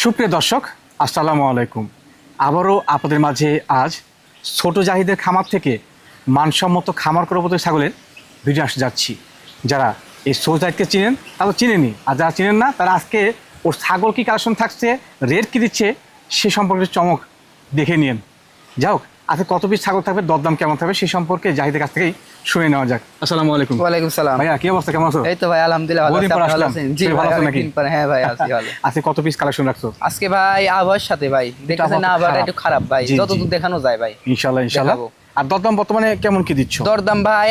সুপ্রিয় দর্শক, আসসালামু আলাইকুম। আবারও আপনাদের মাঝে আজ ছোট জাহিদের খামার থেকে মানসম্মত খামার করবত ছাগলের ভিডিও আসতে যাচ্ছি। যারা এই ছোট জাহিদকে চিনেন তারা চিনেনি, আর যারা চিনেন না তারা আজকে ওর ছাগল কী কালেকশন থাকছে, রেট কী দিচ্ছে সে সম্পর্কে চমক দেখে নিন। যাই হোক, আজকে কত পিস ছাগল থাকবে, দরদাম কেমন থাকবে সেই সম্পর্কে জাহিদের কাছ থেকেই শুনে নেওয়া যাক। আসসালামু আলাইকুম। ওয়ালাইকুম সালাম। ভাইয়া কি অবস্থা, কেমন আছো? এই তো ভাই আলহামদুলিল্লাহ ভালো আছি। আপনি ভালো আছেন? জি ভাই, অনেকদিন পরে। হ্যাঁ ভাই আছি ভালো। আজকে কত পিস কালেকশন রাখছো? আজকে ভাই আবহাওয়ার সাথে ভাই দেখতেছেন না, আবহাওয়াটা একটু খারাপ ভাই, যতদূর দেখানো যায় ভাই ইনশাআল্লাহ ইনশাআল্লাহ। আর দরদাম বর্তমানে কেমন কি দিচ্ছ? দরদাম ভাই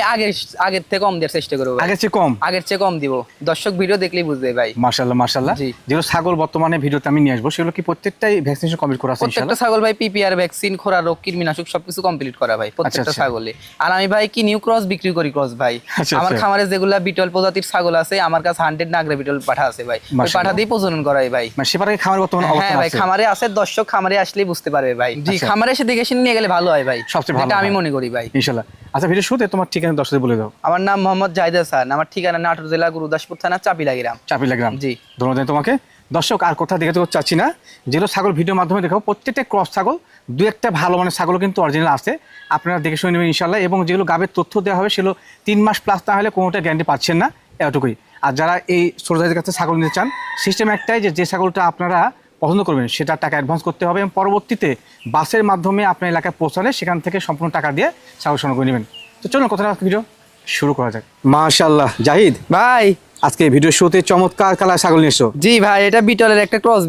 আগের থেকে কম দেওয়ার চেষ্টা করবো। আগের চেয়ে কম? আগের চেয়ে কম দিব, দর্শক ভিডিও দেখলেই বুঝবে ভাই। মাশাআল্লাহ মাশাআল্লাহ। যেগুলো ছাগল বর্তমানে ভিডিওতে আমি নিয়ে আসবো সেগুলো কি প্রত্যেকটাই ভ্যাকসিনেশন কমপ্লিট করা আছে? প্রত্যেকটা ছাগল ভাই পিপিআর ভ্যাকসিন, খোরা রোগ, কীটনাশক সবকিছু কমপ্লিট করা ভাই প্রত্যেকটা ছাগলে। আর আমি ভাই কি নিউ ক্রস বিক্রি করি, ক্রস ভাই। আমার খামারে যেগুলা বিটল প্রজাতির ছাগল আছে আমার কাছে 100 নাগরা বিটল পাঠা আছে ভাই, ওই পাঠা দিয়ে প্রজনন করাই ভাই। মানে সেবারে খামারে বর্তমানে অবস্থা আছে? হ্যাঁ ভাই খামারে আছে, দর্শক খামারে আসলেই বুঝতে পারবে ভাই। জি খামারে এসে দেখে শুনে নিয়ে গেলে ভালো হয় ভাই, সবচেয়ে ভালো আমি মনে করি ভাই। ইনশাআল্লাহ। আচ্ছা, ভিডিও শুরুতে তোমার ঠিকানা দর্শকদের বলে দাও। আমার নাম মোহাম্মদ জাহিদ হাসান, আমার ঠিকানা নাটোর জেলা গুরুদাসপুর থানা চাপিলা গ্রাম। চাপিলা গ্রাম, জি। ধন্যবাদ তোমাকে। দর্শক আর কথা দেখাতে চাচ্ছি না, যেগুলো ছাগল ভিডিওর মাধ্যমে দেখাবো প্রত্যেকটা ক্রস ছাগল, দু একটা ভালো মানের ছাগল কিন্তু অরিজিনাল আছে, আপনারা দেখে শুনে নেবেন ইনশাআল্লাহ। এবং যেগুলো গাবের তথ্য দেওয়া হবে সেগুলো 3 মাস প্লাস না হলে কোনোটা গ্যারান্টি পাচ্ছেন না, এতটুকুই। আর যারা এই ছোট জাতের কাছে ছাগল নিতে চান, সিস্টেম একটাই যে ছাগলটা আপনারা পছন্দ করবেন সেটা টাকা অ্যাডভান্স করতে হবে এবং পরবর্তীতে বাসের মাধ্যমে আপনার এলাকায় পৌঁছালে সেখান থেকে সম্পূর্ণ টাকা দিয়ে ছাগল সংগ্রহ করে নেবেন। তো চলুন কথা ভিডিও শুরু করা যাক। মাশাআল্লাহ জাহিদ ভাই, আজকে ভিডিও শুরুতে চমৎকার কালার ছাগল নিয়ে এসো। জি ভাই, এটা বিটলের একটা ক্রস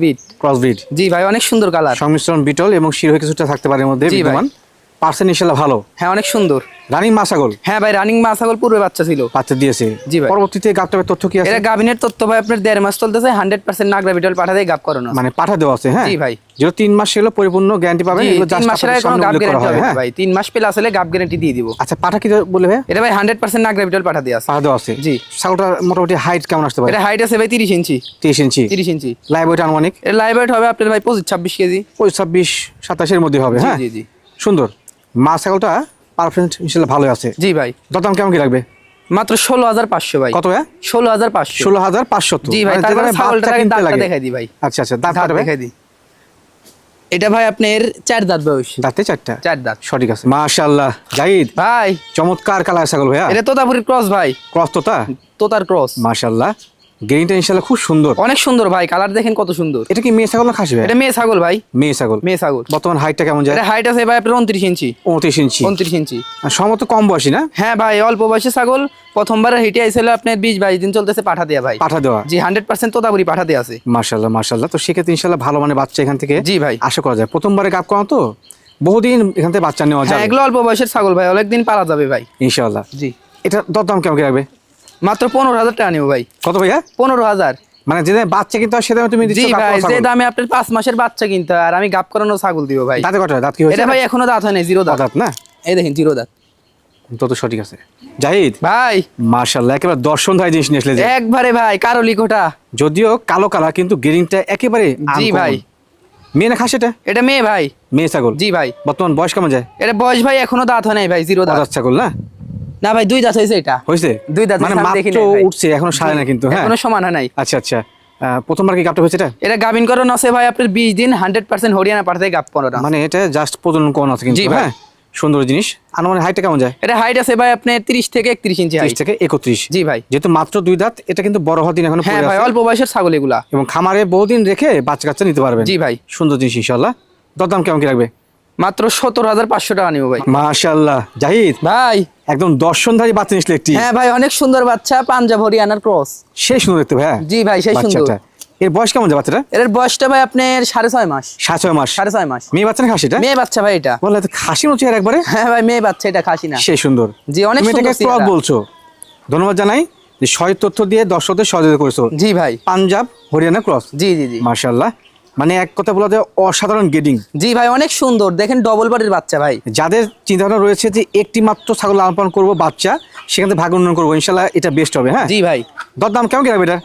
ব্রিড। জি ভাই, অনেক সুন্দর কালার, সংমিশ্রণ বিটল এবং শিরোহী কিছুটা থাকতে পারে এর মধ্যে বিদ্যমান। পার্সেন্ট ইনশাআল্লাহ ভালো। হ্যাঁ অনেক সুন্দর। রানিং মা ছাগল? হ্যাঁ ভাই রানিং মা ছাগল, পূর্বে বাচ্চা ছিল, বাচ্চা দিয়েছে। জি ভাই। পরবর্তীতে গাবটার তথ্য কি আছে? এটা গাবিনের তথ্য ভাই আপনার 1.5 মাস চলতেছে, 100% নাগরা বিটল পাঠা দিয়ে গাব করানো, মানে পাঠা দেওয়া আছে। হ্যাঁ জি ভাই। যেটা 3 মাস ছিল পরিপূর্ণ গ্যারান্টি পাবেন। এগুলো 3 মাসের আগে কোনো গাব গ্যারান্টি হবে ভাই, 3 মাস পেলে আসলে গাব গ্যারান্টি দিয়ে দিব। আচ্ছা পাঠা কি বলে ভাই? এটা ভাই 100% নাগরা বিটল পাঠা দিয়ে আছে। পাঠা দেওয়া আছে, জি। ছাগলটার মোটামুটি হাইট কেমন আসতে পারে? এটা হাইট আছে ভাই 30 ইঞ্চি। 30 ইঞ্চি। লাইভ ওয়েট আনুমানিক? এর লাইভ ওয়েট হবে আপনার ভাই 25-26 কেজি। 26-27 এর মধ্যে হবে। হ্যাঁ জি। সুন্দর মা ছাগলটা, পারফেক্ট ইনশাআল্লাহ ভালো আছে। জি ভাই। দাম কেমন কি লাগবে? মাত্র 16,500 ভাই। কত ভাই? 16,500। 16,500। জি ভাই, তারপরে ছাগলটাকে দাঁতটা দেখাই দিই ভাই। আচ্ছা দাঁত দেখাই দিই। এটা ভাই আপনার 4 দাঁত বয়স। দাঁতে 4টা? 4 দাঁত। সঠিক আছে। মাশাআল্লাহ জাহিদ ভাই, চমৎকার কালার ছাগল ভাইয়া। এটা তোতাপুরি ক্রস ভাই। ক্রস তোতার ক্রস। মাশাআল্লাহ, গ্রেইনটা ইনশাআল্লাহ খুব সুন্দর, অনেক সুন্দর ভাই, কালার দেখেন কত সুন্দর। এটা কি মেয়ে ছাগল না খাসি ভাই? এটা মেয়ে ছাগল ভাই। মেয়ে ছাগল। বর্তমান হাইটটা কেমন যায়? এটা হাইট আছে ভাই আপনার 29 ইঞ্চি। 29 ইঞ্চি। আর সম্ভবত কম বয়সী না? হ্যাঁ ভাই, অল্প বয়সী ছাগল, প্রথমবার হিটে আইছিল আপনার 20-22 দিন চলতেছে পাঠা দেয়া ভাই। পাঠা দেওয়া? জি 100% তোতাপুরি পাঠা দেয়া আছে। মাশাআল্লাহ। তো সেক্ষেত্রে ইনশাআল্লাহ ভালো মানে বাচ্চা এখান থেকে জি ভাই আশা করা যায়। প্রথমবারে গাব করানো তো বহুদিন এখান থেকে বাচ্চা নেওয়া যায়। এগুলো অল্প বয়সের ছাগল ভাই, অনেকদিন পালা যাবে ভাই ইনশাআল্লাহ। জি। এটা দাম কেমন কি রাখবে? মাত্র 15,000 টাকা নিব ভাই। কত ভাইয়া? 15,000। মানে যে বাচ্চা কিনতে হয় সে দামে তুমি দিচ্ছ? জি ভাই, যে দামে আপনার 5 মাসের বাচ্চা কিনতে হয় আর আমি গাব করানো ছাগল দিব ভাই। দাঁতে কয়টা? দাঁত কি হয়েছে? এটা ভাই এখনো দাঁত হয় নাই, 0 দাঁত না? এই দেখেন 0 দাঁত। তো সঠিক আছে জাহিদ ভাই। মাশাআল্লাহ, একেবারে দর্শনধারী জিনিস নিয়ে আসলে যে। একবারে ভাই কারলি কোটা, যদিও কালো কালার কিন্তু গ্রিনটা একেবারে। জি ভাই। মেয়ে না খাসি এটা? এটা মেয়ে ভাই। মেয়ে ছাগল? জি ভাই। বর্তমান বয়স কেমন যায়? এটা বয়স ভাই এখনো দাঁত হয় নাই ভাই, 0 দাঁত ছাগল না? না ভাই 2 দাঁত হয়েছে। এটা হয়েছে 2 দাঁত, মানে মাত্র উঠছে, এখনো সারে না কিন্তু। হ্যাঁ এখনো সমান হয় নাই। আচ্ছা প্রথমবার কি গাবটা হয়েছে এটা? এটা গাবিন করানো আছে ভাই আপনার 20 দিন, 100% হরিয়ানা পাঠা থেকে গাব করানো, মানে এটা জাস্ট প্রজনন করানো আছে কিন্তু। হ্যাঁ সুন্দর জিনিস। আনুমানিক হাইটটা কেমন যায়? এটা হাইট আছে ভাই আপনার 30 থেকে 31 ইঞ্চি। 30 থেকে 31। জি ভাই। যেহেতু মাত্র 2 দাঁত, এটা কিন্তু বড় হওয়ার দিন এখনো পড়ে আছে। হ্যাঁ ভাই, অল্প বয়সের ছাগল এগুলা, এবং খামারে বহুদিন রেখে বাচ্চা কাচ্চা নিতে পারবেন। জি ভাই। সুন্দর জিনিস ইনশাআল্লাহ। দাম কেমন কি রাখবে? মাত্র 17,500 টাকা নিব ভাই। মাশাআল্লাহ জাহিদ ভাই, একদম দর্শনধারী বাচ্চা নিয়েছিল একটি। হ্যাঁ ভাই, অনেক সুন্দর বাচ্চা, পাঞ্জাব হরিয়ানার ক্রস। সেই সুন্দর দেখতে ভাই। জি ভাই, সেই সুন্দর। এর বয়স কেমন যায় বাচ্চাটা? এর বয়সটা ভাই আপনার 6.5 মাস। 6.5 মাস। মেয়ে বাচ্চা না খাসিটা? মেয়ে বাচ্চা ভাই এটা। বললে তো খাসি মতো চেহারা একবারে। হ্যাঁ ভাই, মেয়ে বাচ্চা, এটা খাসি না। সেই সুন্দর। জি অনেক সুন্দর ক্রস বলছো, ধন্যবাদ জানাই যে সঠিক তথ্য দিয়ে দর্শকদের সহযোগিতা করেছো। জি ভাই। পাঞ্জাব হরিয়ানা ক্রস। জি মাশাআল্লাহ, মানে এক কথা বলা যায় অসাধারণ গেডিং। জি ভাই, অনেক সুন্দর, দেখেন ডবল বডির বাচ্চা ভাই। যাদের চিন্তাভাবনা রয়েছে যে একটি মাত্র ছাগল লালন পালন করবো বাচ্চা, সেখান থেকে ভাগ উন্নয়ন করবো, ইনশাআল্লাহ এটা বেস্ট হবে। হ্যাঁ জি ভাই। দাম কেমন কি রাখবে এটা?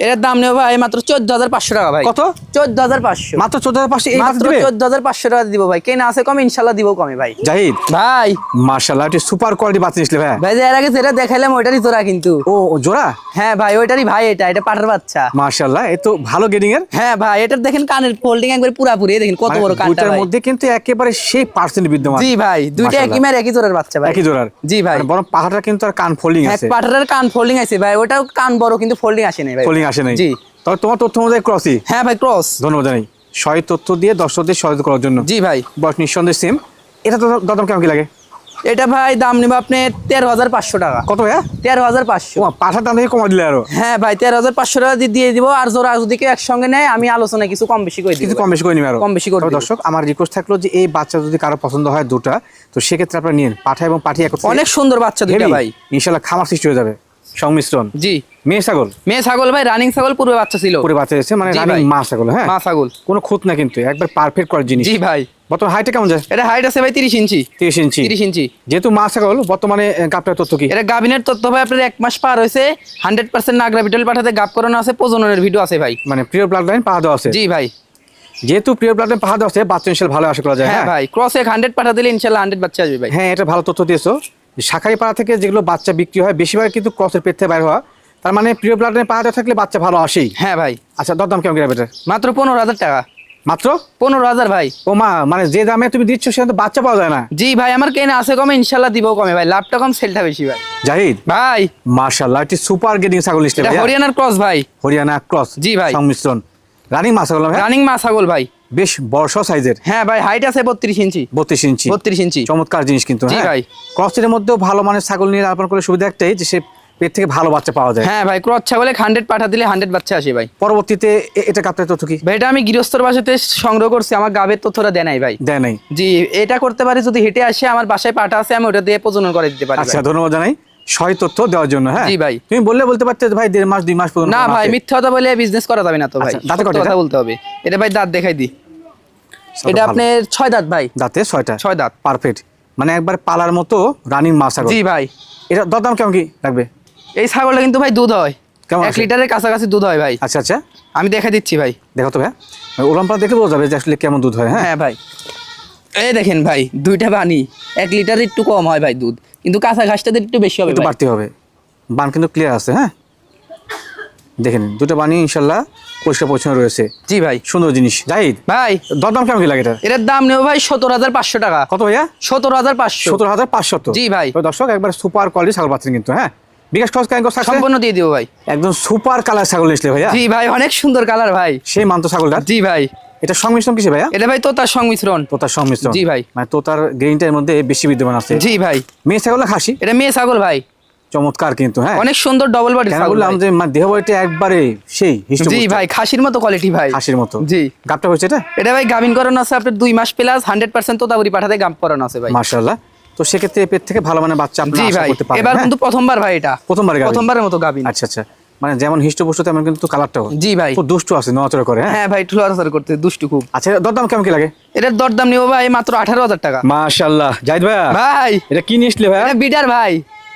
এর দাম নেব ভাই মাত্র 14,500 টাকা ভাই। কত? 14,500 মাত্র 14,500 এই মাত্র 14,500 টাকা দিব ভাই। কেনা আছে কম, ইনশাআল্লাহ দিব কমে ভাই। জাহিদ ভাই মাশাআল্লাহ, এটা সুপার কোয়ালিটি বাচ্চা নিছলে ভাই। ভাই যে এর আগে যেটা দেখাইলাম ওইটারই জোড়া কিন্তু। ও জোড়া? হ্যাঁ ভাই ওইটারই ভাই, এটা পাঠার বাচ্চা। মাশাআল্লাহ, এ তো ভালো গেডিং এর। হ্যাঁ ভাই এটার দেখেন কানের ফোল্ডিং একবারে পুরাপুরি, দেখেন কত বড় কানটা দুইটার ভাই। মধ্যে কিন্তু একেবারে সেই পার্সেন্ট বিদ্যমান। জি ভাই দুইটা একই মার একই জোড়ার বাচ্চা ভাই। একই জোড়ার? জি ভাই। মানে বরং পাহাড়টা কিন্তু আর কান ফোল্ডিং এক আছে। পাঠার কান ফোল্ডিং আছে ভাই, ওটাও কান বড় কিন্তু ফোল্ডিং আসে নাই ভাই। ফোল্ডিং আসে নাই? জি। তবে তোমার তথ্য অনুযায়ী ক্রসই? হ্যাঁ ভাই ক্রস। ধন্যবাদ জানাই সঠিক তথ্য দিয়ে দর্শকদের সহায়তা করার জন্য। জি ভাই। বয়স নিঃসন্দেহে সেম। এটা তো দাম কেমন কি লাগে? এটা ভাই দাম নেব আপনি 13,500 টাকা। কত ভাইয়া? 13,500। ও পাঠার দাম থেকে কমা দিলে আরো? হ্যাঁ ভাই 13,500 টাকা দিয়ে দিব। আর জোড়া যদি কেউ একসঙ্গে নেয় আমি আলোচনা কিছু কম বেশি করে দিব। কিছু কম বেশি করে নিবে আরো? কম বেশি করে তবে দিব। দর্শক আমার রিকোয়েস্ট থাকলো যে এই বাচ্চা যদি কারো পছন্দ হয় দুটা, তো সেক্ষেত্রে আপনারা নিন পাঠা এবং পাঠি একত্রে। অনেক সুন্দর বাচ্চা দুইটা ভাই। ইনশাআল্লাহ খামার সৃষ্টি হয়ে যাবে সংমিশ্রণ। জি। মেয়ে ছাগল? মেয়ে ছাগল ভাই, রানিং ছাগল পূর্বে বাচ্চা ছিল। পরে বাচ্চা এসেছে মানে জি রানিং ভাই। মা ছাগল। হ্যাঁ মা ছাগল। কোনো খুঁত না কিন্তু, একবার পারফেক্ট করার জিনিস। জি ভাই। বর্তমান হাইটে কেমন যায়? এটা হাইট আছে ভাই 30 ইঞ্চি। 30 ইঞ্চি? 30 ইঞ্চি। যেহেতু মা ছাগল বর্তমানে গাবটার তথ্য কি? এটা গাবিনের তথ্য ভাই আপনার 1 মাস পার হয়েছে। 100% নাগরা বিটল পাঠাতে গাব করানো আছে, প্রজননের ভিডিও আছে ভাই। মানে প্রিয় ব্লাড লাইন পাহা দেওয়া আছে? জি ভাই। যেহেতু প্রিয় ব্লাড লাইন পাহা দেওয়া আছে, বাচ্চা ইনশাআল্লাহ ভালো আশা করা যায়। হ্যাঁ ভাই ক্রসে 100 পাঠা দিলে ইনশাআল্লাহ 100 বাচ্চা আসবে ভাই। হ্যাঁ এটা ভালো তথ্য দিয়েছো। শাখারি পাড়া থেকে যেগুলো বাচ্চা বিক্রি হয় বেশিরভাগ কিন্তু ক্রসের পেট থেকে বাইর হওয়া, তার মানে প্রিয় ব্লাড লাইন পাহা দেওয়া থাকলে বাচ্চা ভালো আসেই। হ্যাঁ ভাই। আচ্ছা দরদাম কেমন কি এটা? মাত্র 15,000 টাকা। মাত্র 15,000 ভাই। ও মা, মানে যে দামে তুমি দিচ্ছ সেখানে তো বাচ্চা পাওয়া যায় না। জি ভাই আমার কেনা আছে কমে, ইনশাআল্লাহ দিব কমে ভাই। লাভটা কম সেলটা বেশি ভাই। জাহিদ ভাই মাশাআল্লাহ, এটি সুপার গেডিং ছাগল নিছলে এটা ভাই। হরিয়ানার ক্রস ভাই। হরিয়ানা ক্রস? জি ভাই। সংমিশ্রণ রানিং মা ছাগল ভাই? রানিং মা ছাগল ভাই। বেশ বড় সাইজের। হ্যাঁ ভাই হাইট আছে 32 ইঞ্চি। 32 ইঞ্চি? 32 ইঞ্চি। চমৎকার জিনিস কিন্তু। জি হ্যাঁ ভাই। ক্রসের মধ্যেও ভালো মানের ছাগল নিয়ে লালন করে সুবিধা একটাই যে সে পেট থেকে ভালো বাচ্চা পাওয়া যায়। হ্যাঁ ভাই ক্রস ছাগলে 100 পাঠা দিলে 100 বাচ্চা আসে ভাই। পরবর্তীতে এটা কাপটার তথ্য কি? ভাই এটা আমি গৃহস্থর বাসাতে সংগ্রহ করছি, আমার গাবের তথ্যটা দেয় নাই ভাই। দেয় নাই? জি এটা করতে পারি যদি হেঁটে আসে, আমার বাসায় পাঠা আছে, আমি ওটা দিয়ে প্রজনন করে দিতে পারি। আচ্ছা ধন্যবাদ জানাই সঠিক তথ্য দেওয়ার জন্য। হ্যাঁ জি ভাই। তুমি বলতে পারতে ভাই 1.5 মাস 2 মাস পর্যন্ত। না ভাই মিথ্যা কথা বলে বিজনেস করা যাবে না তো ভাই। আচ্ছা, দাঁতে কয়টা সত্য কথা এটা? বলতে হবে। এটা ভাই দাঁত দেখাই দি। এটা ভালো। আপনার 6 দাঁত ভাই। দাঁতে 6টা? 6 দাঁত। পারফেক্ট, মানে একবার পালার মতো রানিং মা ছাগল। জি ভাই। এটা দরদাম কেমন কি লাগবে? এই ছাগলটা কিন্তু ভাই দুধ হয় কেমন 1 আছে? লিটারের কাছাকাছি দুধ হয় ভাই। আচ্ছা আচ্ছা আমি দেখা দিচ্ছি ভাই। দেখো তো ভাই, ওলামপালা দেখে বোঝা যাবে যে আসলে কেমন দুধ হয়। হ্যাঁ হ্যাঁ ভাই এই দেখেন ভাই দুইটা বানি 1 লিটার একটু কম হয় ভাই দুধ, কিন্তু কাঁচা ঘাসটাতে একটু বেশি হবে একটু ভাই। বাড়তি হবে। বান কিন্তু ক্লিয়ার আছে। হ্যাঁ দেখেন দুটো বানি ইনশাল্লাহ পরিষ্কার পরিচ্ছন্ন রয়েছে। জি ভাই। সুন্দর জিনিস। জাহিদ ভাই দরদাম কেমন কি লাগে এটা? এটার দাম নেব ভাই 17,500 টাকা। কত ভাইয়া? 17,500। 17,500? জি ভাই। তো দর্শক একবার সুপার কোয়ালিটি ছাগল পাচ্ছেন কিন্তু। হ্যাঁ বিকাশ খরচ কেন করছে? সম্পূর্ণ দিয়ে দিব ভাই। একদম সুপার কালার ছাগল নিয়েছিলে ভাইয়া? জি ভাই অনেক সুন্দর কালার ভাই। সেই মান্ত ছাগলটা? জি ভাই। এটা সংমিশ্রণ কিসে ভাইয়া? এটা ভাই তোতার সংমিশ্রণ। তোতার সংমিশ্রণ? জি ভাই। মানে তোতার গ্রেইনটার মধ্যে বেশি বিদ্যমান আছে। জি ভাই। মেয়ে ছাগল না খাসি? এটা মেয়ে ছাগল ভাই। চমৎকার কিন্তু। হ্যাঁ অনেক সুন্দর ডবল বডি কেন ছাগল বললাম ভাই। যে মানে দেহ বইটা একবারে সেই জি ভাই খাসির মতো কোয়ালিটি ভাই। খাসির মতো? জি। গাবটা হয়েছে এটা? এটা ভাই গাবিন করানো আছে আপনার 2 মাস প্লাস 100% তোতাপুরি পাঠাতে গাব করানো আছে ভাই। মাশাআল্লাহ। তো সেক্ষেত্রে পেট থেকে ভালো মানে বাচ্চা আপনি জি আশা ভাই করতে পারেন। এবার হ্যাঁ? কিন্তু প্রথমবার ভাই এটা প্রথমবারে গাবিন? প্রথমবারের মতো গাবিন। আচ্ছা আচ্ছা, মানে যেমন হিষ্টপুষ্ট তেমন কিন্তু কালারটাও। জি ভাই। খুব দুষ্টু আছে, নড়াচড়া করে। হ্যাঁ হ্যাঁ ভাই একটু লড়াচড়া করতে দুষ্টু খুব। আচ্ছা দরদাম কেমন কি লাগে? এটার দরদাম নিব ভাই মাত্র 18,000 টাকা। মাশাআল্লাহ। জাহিদ ভাইয়া ভাই এটা কি নিয়েছিলে ভাইয়া? এটা বিটার ভাই।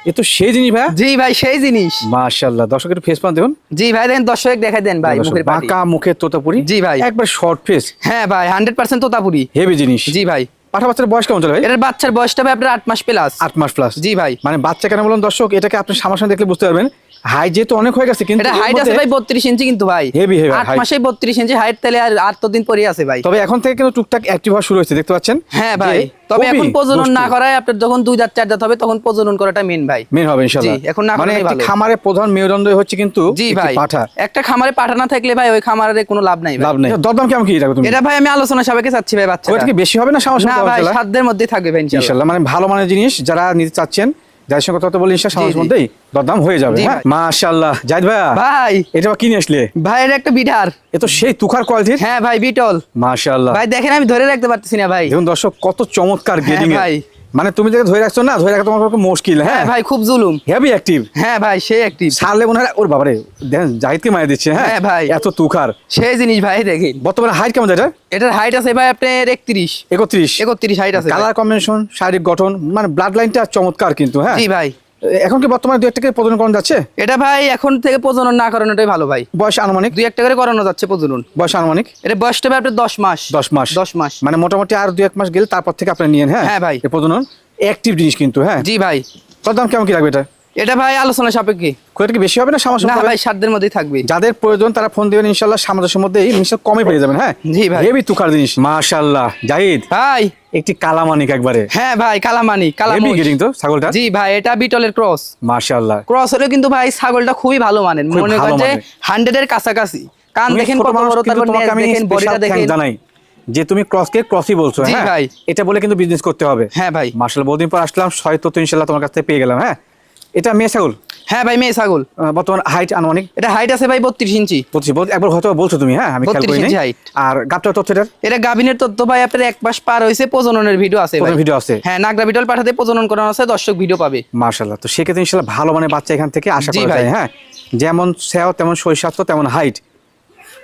এ তো সেই জিনিস ভাইয়া। জি ভাই সেই জিনিস। মাশাআল্লাহ। দর্শক একটু ফেস পান দেখুন। জি ভাই দেখেন দর্শক দেখাই দেন ভাই মুখের পাটি। বাঁকা মুখের তোতাপুরি। জি ভাই। একবার শর্ট ফেস। হ্যাঁ ভাই 100% তোতাপুরি। হেভি জিনিস। জি ভাই। পাঠা বাচ্চার বয়স কেমন চলে ভাই? এটার বাচ্চার বয়সটা ভাই আপনার 8 মাস প্লাস। 8 মাস প্লাস? জি ভাই। মানে বাচ্চা কেন বলুন দর্শক, এটাকে আপনি সামনাসামনি দেখলে বুঝতে পারবেন। হাইট যেহেতু অনেক হয়ে গেছে কিন্তু এটা হাইট আছে ভাই 32 ইঞ্চি কিন্তু ভাই। হেভি 8 মাসেই 32 ইঞ্চি হাইট, তাহলে আর 8 দিন পরে আছে ভাই। তবে এখন থেকে কিন্তু টুকটাক অ্যাক্টিভ হওয়া শুরু হয়েছে দেখতে পাচ্ছেন। হ্যাঁ ভাই যে তবে খুবই এখন প্রজনন দুষ্টু। না করায় আপনার যখন 2 দাঁত 4 দাঁত হবে তখন প্রজনন করাটা মেন ভাই। মেন হবে ইনশাআল্লাহ। জি, এখন না মানে করলেই একটি ভালো। খামারের প্রধান মেরুদণ্ড হচ্ছে কিন্তু জি একটি ভাই পাঠা। একটা খামারে পাঠা না থাকলে ভাই ওই খামারে কোনো লাভ নাই ভাই। লাভ নেই। দরদাম কেমন কি রাখো তুমি? এটা ভাই আমি আলোচনা সবাইকে চাচ্ছি ভাই বাচ্চাটা। ওইটা কি বেশি হবে না সামনাসামনি? না ভাই 7 এর মধ্যেই থাকবে ভাই ইনশাআল্লাহ। ইনশাআল্লাহ মানে ভালো মানের জিনিস যারা নিতে চাচ্ছেন যাদের সঙ্গে কথা বলে ইনশাআল্লাহ সামনের মধ্যেই দরদাম হয়ে যাবে। জি হ্যাঁ ভাই। মাশাআল্লাহ। জাহিদ ভাইয়া ভাই এটা কি নিয়ে আসলে? ভাই এটা একটা বিটার। এ তো সেই তুখার কোয়ালিটির। হ্যাঁ ভাই বিটল। মাশাআল্লাহ। ভাই দেখেন আমি ধরে রাখতে পারতেছি না ভাই। দেখুন দর্শক কত চমৎকার গেডিং এর। ভাই। মানে তুমি যাকে ধরে রাখছো না, ধরে রাখা তোমার পক্ষে মুশকিল। হ্যাঁ হ্যাঁ ভাই খুব জুলুম। Heavy active. হ্যাঁ ভাই সেই অ্যাক্টিভ। ছাড়লে মনে হয় ওর বাবারে দেখেন জাহিদকে মারিয়ে দিচ্ছে। হ্যাঁ হ্যাঁ ভাই। এত তুখার। সেই জিনিস ভাই দেখেন। বর্তমানে হাইট কেমন যায় এটা? এটার হাইট আছে ভাই আপনার 31 31 31 হাইট আছে ভাই। কালার কম্বিনেশন, শারীরিক গঠন, মানে ব্লাড লাইনটা চমৎকার কিন্তু। হ্যাঁ জি ভাই। এখন কি বর্তমানে 2-1 টাকা প্রজনন করানো যাচ্ছে? এটা ভাই এখন থেকে প্রজনন না করানোটাই ভালো ভাই। বয়স আনুমানিক 2-1 টাকা করে করানো যাচ্ছে প্রজনন। বয়স আনুমানিক এটা বয়সটা ভাই আপনার 10 মাস। 10 মাস 10 মাস মানে মোটামুটি আর 2-1 মাস গেলে তারপর থেকে আপনি নিয়েন। হ্যাঁ হ্যাঁ ভাই। এই প্রজনন অ্যাক্টিভ জিনিস কিন্তু। হ্যাঁ জি ভাই। কত দাম কেমন কি লাগবে এটা? এটা ভাই আলোচনা সাপেক্ষে। কোয়ালিটি কি বেশি হবে না সামঞ্জস্য না হবে? ভাই 7 দিনের মধ্যেই থাকবে। যাদের প্রয়োজন তারা ফোন দিবেন, ইনশাআল্লাহ সামঞ্জস্যের মধ্যেই জিনিসটা কমে পেয়ে যাবেন। হ্যাঁ জি ভাই। হেভি তুখার জিনিস মাশাআল্লাহ। জাহিদ ভাই একটি কালামানিক একবারে। হ্যাঁ ভাই কালামানি হেভি কালামুশ। গেটিং তো ছাগলটা। জি ভাই এটা বিটলের ক্রস। মাশাআল্লাহ ক্রস হলে কিন্তু ভাই ছাগলটা খুবই ভালো মানের, খুবই মনে ভালো করেন যে মানের। 100 এর কাছাকাছি। কান তুমি দেখেন ছোট কত মানুষ, বড়, কিন্তু তারপর তোমাকে নেজ আমি দেখেন, বডিটা স্পেশাল থ্যাঙ্কস দেখেন। জানাই যে তুমি ক্রসকে ক্রসই বলছো। জি হ্যাঁ ভাই। এটা বলে কিন্তু বিজনেস করতে হবে। হ্যাঁ ভাই। মাশাআল্লাহ বহুদিন পর আসলাম, হয়তো তো ইনশাআল্লাহ তোমার কাছ থেকে পেয়ে গেলাম। হ্যাঁ এটা মেয়ে ছাগল? হ্যাঁ ভাই মেয়ে ছাগল। বর্তমান হাইট আনুমানিক? এটা হাইট আছে ভাই 32 ইঞ্চি। 25 একবার হয়তো বলছো তুমি। হ্যাঁ আমি খেয়াল 32 করিনি। ইঞ্চি height। আর গাবটার তথ্যটা এটা গাভিনের তথ্য ভাই আপনার 1 মাস পার হইছে, প্রজননের ভিডিও আছে ভাই। ভিডিও আছে। হ্যাঁ নাগরা বিটল পাঠাতে প্রজনন করানো আছে, দর্শক ভিডিও পাবে। মাশাআল্লাহ তো সেক্ষেত্রে ইনশাআল্লাহ ভালো মানে বাচ্চা এখান থেকে আশা জি করা ভাই। যায়। হ্যাঁ যেমন সেও তেমন শৈশাস্ত্র তেমন হাইট।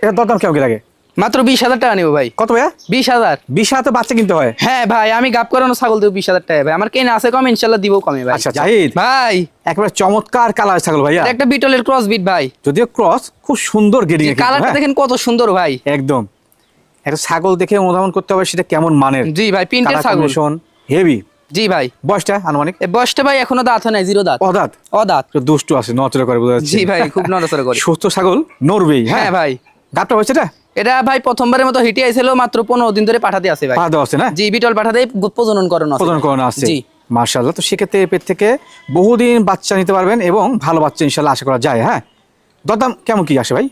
এটা দরদাম কেমন কি লাগে? মাত্র 20,000 টাকা নিব ভাই। কত ভাইয়া? 20,000। 20,000 তো বাচ্চা কিনতে হয়। হ্যাঁ ভাই আমি গাব করানো ছাগল দেব 20,000 টাকা ভাই। আমার কেনা আছে কম, ইনশাআল্লাহ দিব কমে ভাই। আচ্ছা জাহিদ ভাই একবার চমৎকার কালার ছাগল ভাইয়া। এটা একটা বিটলের ক্রস বিট ভাই। যদিও ক্রস খুব সুন্দর গেডিং এর কালারটা দেখেন কত সুন্দর ভাই। একদম একটা ছাগল দেখে অনুধাবন করতে হবে সেটা কেমন মানের। জি ভাই প্রিন্টের ছাগল। হেভি। জি ভাই। বয়সটা আনুমানিক? এই বয়সটা ভাই এখনো দাঁত হয় নাই, 0 দাঁত। অদাঁত? অদাঁত। তো দুষ্টু আছে, নচড়া করে বোঝা যাচ্ছে। জি ভাই খুব নড়াচড়া করে। সুস্থ ছাগল নরবেই। হ্যাঁ ভাই। গাবটা হয়েছে এটা? এটা ভাই প্রথমবারের মতো হিটে আইছিল, মাত্র 15 দিন ধরে পাঠাতে আছে ভাই। পা দেওয়া আছে না? জি বিটল পাঠাতে প্রজনন করানো আছে। প্রজনন করানো আছে। জি মাশাআল্লাহ তো সেক্ষেত্রে এর পেট থেকে বহুদিন বাচ্চা নিতে পারবেন এবং ভালো বাচ্চা ইনশাআল্লাহ আশা করা যায়। হ্যাঁ দরদাম কেমন কি আসে ভাই?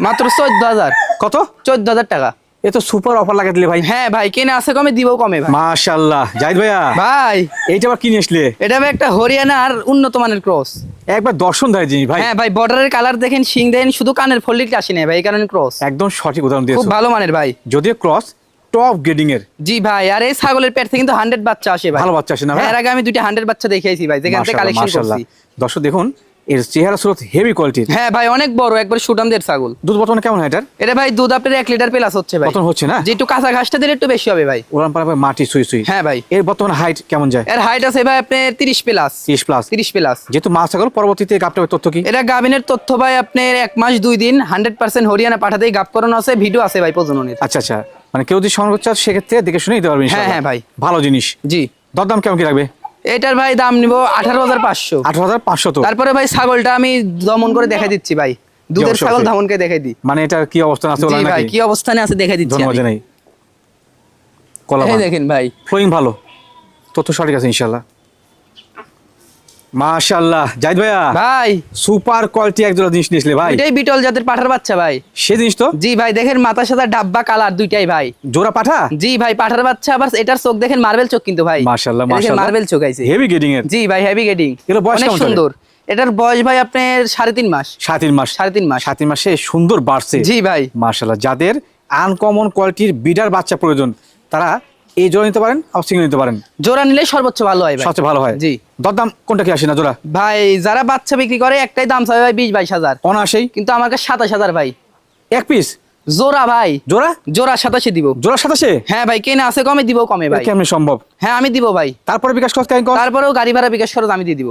মাত্র 14,000। কত? 14,000 টাকা। এ তো সুপার অফার লাগা দিলে ভাই। হ্যাঁ ভাই কেনা আছে কমে, দিব কমে ভাই। মাশাআল্লাহ জাহিদ ভাইয়া ভাই এইটা আবার কিনে আসলে? এটা ভাই একটা হরিয়ানা আর উন্নত মানের ক্রস। একবার দর্শনধারী জিনিস ভাই। হ্যাঁ ভাই বর্ডারের কালার দেখেন, শিং দেখেন, শুধু কানের ফোল্ডিংটা আসে না ভাই, এই কারণে ক্রস। একদম সঠিক উদাহরণ খুব দিয়েছো। ভালো মানের ভাই। যদিও ক্রস টপ গ্রেডিং এর। জি ভাই আর এই ছাগলের পেট থেকে কিন্তু 100 বাচ্চা আসে ভাই। ভালো বাচ্চা আসে না ভাই? হ্যাঁ, এর আগে আমি 2টা 100 বাচ্চা দেখিয়েছি ভাই, যেখান থেকে কালেকশন মাশাআল্লাহ করছি। দর্শক দেখুন এর চেহারা স্রোত হেভি কোয়ালিটির। হ্যাঁ ভাই অনেক বড়, একবার সুটামদের ছাগল। দুধ বর্তমানে কেমন হয় এটার? এটা ভাই দুধ আপনার 1 লিটার প্লাস হচ্ছে ভাই। কত হচ্ছে না? যে একটু কাঁচা ঘাসটা দিলে একটু বেশি হবে ভাই। ওরান পাড়া মাটি সুই সুই। হ্যাঁ ভাই। এর বর্তমানে হাইট কেমন যায়? এর হাইট আছে ভাই আপনার 30 প্লাস। 30 প্লাস। 30 প্লাস। যেহেতু মা ছাগল পরবর্তীতে গাবটা তথ্য কি? এটা গাভিনের তথ্য ভাই আপনার 1 মাস 2 দিন 100% হরিয়ানা পাঠাতেই গাব করানো আছে, ভিডিও আছে ভাই প্রজননের। আচ্ছা আচ্ছা মানে কেউ যদি সংগ্রহ চায় সেক্ষেত্রে দেখে শুনে নিতে পারবেন ইনশাআল্লাহ। হ্যাঁ ভাই। ভালো জিনিস। জি। দরদাম কেমন কি লাগবে? এটার ভাই দাম নিব 18,500। 18,500 তো? তারপরে ভাই ছাগলটা আমি দমন করে দেখাই দিচ্ছি ভাই, দুধের অবশ্যই, ছাগল অবশ্যই। দমনকে দেখাই দিই। মানে এটার কি অবস্থান আছে জি ওলা ভাই নাকি? কি অবস্থানে আছে দেখাই দিচ্ছি ধন্যবাদ আমি। জানাই। কলা এই দেখেন ভাই ফ্লোয়িং ভালো, তথ্য সঠিক আছে ইনশাআল্লাহ। মাশাআল্লাহ জাহিদ ভাইয়া ভাই সুপার কোয়ালিটি একজোড়া জিনিস নিয়েছিলে ভাই। এটাই বিটল জাতের পাঠার বাচ্চা ভাই। সে জিনিস তো? জি ভাই দেখেন মাথার সাথে ডাব্বা কালার দুইটাই ভাই। জোড়া পাঠা? জি ভাই পাঠার বাচ্চা, আবার এটার চোখ দেখেন মার্বেল চোখ কিন্তু ভাই। মাশাআল্লাহ মাশাআল্লাহ মার্বেল চোখ আইছে। হেভি গেডিং এর। জি ভাই হেভি গেটিং। এগুলো বয়স অনেক কেমন চলে? সুন্দর। এটার বয়স ভাই আপনার 3.5 মাস। 3.5 মাস। 3.5 মাস। 3.5 মাসে সুন্দর বাড়ছে। জি ভাই। মাশাআল্লাহ যাদের আনকমন কোয়ালিটির বিডার বাচ্চা প্রয়োজন তারা এই জোড়া নিতে পারেন, আর সিঙ্গেল নিতে পারেন। জোড়া নিলে সর্বোচ্চ ভালো হয় ভাই। সবচেয়ে ভালো হয়। জি। দরদাম কোনটা কি আসে না জোড়া? ভাই যারা বাচ্চা বিক্রি করে একটাই দাম চাই ভাই 20-22 হাজার। অনায়াসেই। কিন্তু আমার কাছে 27,000 ভাই। এক পিস জোড়া ভাই। জোড়া? জোড়া 27 দিব। জোড়া 27? হ্যাঁ ভাই কেনা আছে কমে, দিব কমে ভাই। কেমনে সম্ভব? হ্যাঁ আমি দিব ভাই। তারপরে বিকাশ খরচ কেন? তারপরেও গাড়ি ভাড়া বিকাশ খরচ আমি দিয়ে দিব।